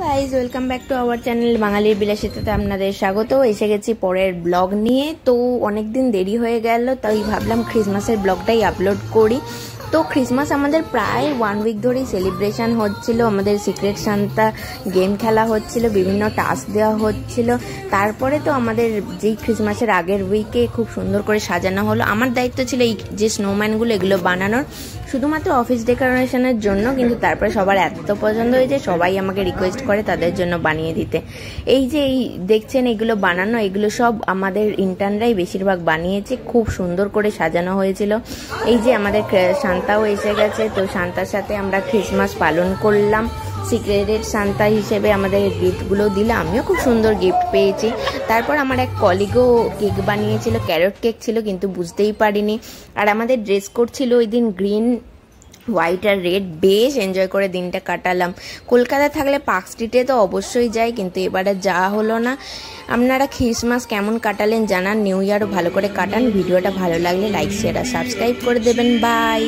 Guys welcome back to our channel বাঙালির বিলাসিতাতে আপনাদের স্বাগত। এসে গেছি পরের ব্লগ নিয়ে। তো অনেকদিন দেরি হয়ে গেল, তাই ভাবলাম ক্রিসমাসের ব্লগটাই আপলোড করি। তো ক্রিসমাস আমাদের প্রায় 1 উইক ধরেই সেলিব্রেশন হচ্ছিল। আমাদের সিক্রেট সান্তা গেম খেলা হচ্ছিল, বিভিন্ন টাস্ক দেওয়া হচ্ছিল। তারপরে তো আমাদের যেই ক্রিসমাসের আগের উইকে খুব সুন্দর করে সাজানো হলো। আমার দায়িত্ব ছিল এই যে স্নোম্যানগুলো এগুলো বানানোর, শুধুমাত্র অফিস ডেকোরেশনের জন্য। কিন্তু তারপরে সবার এত পছন্দ হয়েছে, সবাই আমাকে রিকোয়েস্ট করে তাদের জন্য বানিয়ে দিতে। এই যে এই দেখছেন এগুলো বানানো, এগুলো সব আমাদের ইন্টার্নরাই বেশিরভাগ বানিয়েছে। খুব সুন্দর করে সাজানো হয়েছিল। এই যে আমাদের সান্তাও এসে গেছে, তো সান্তার সাথে আমরা ক্রিসমাস পালন করলাম। সিক্রেট সান্তা হিসেবে আমাদের গিফটগুলো দিলে, আমিও খুব সুন্দর গিফট পেয়েছি। তারপর আমার এক কলিগও কেক বানিয়েছিল, ক্যারট কেক ছিল, কিন্তু বুঝতেই পারিনি। আর আমাদের ড্রেস কোড ছিল ওই দিন গ্রিন, হোয়াইট আর রেড। বেশ এনজয় করে দিনটা কাটালাম। কলকাতায় থাকলে পার্ক স্ট্রিটে তো অবশ্যই যাই, কিন্তু এবারে যাওয়া হলো না। আপনারা ক্রিসমাস কেমন কাটালেন জানান, নিউ ইয়ারও ভালো করে কাটান। ভিডিওটা ভালো লাগলে লাইক শেয়ার আর সাবস্ক্রাইব করে দেবেন। বাই।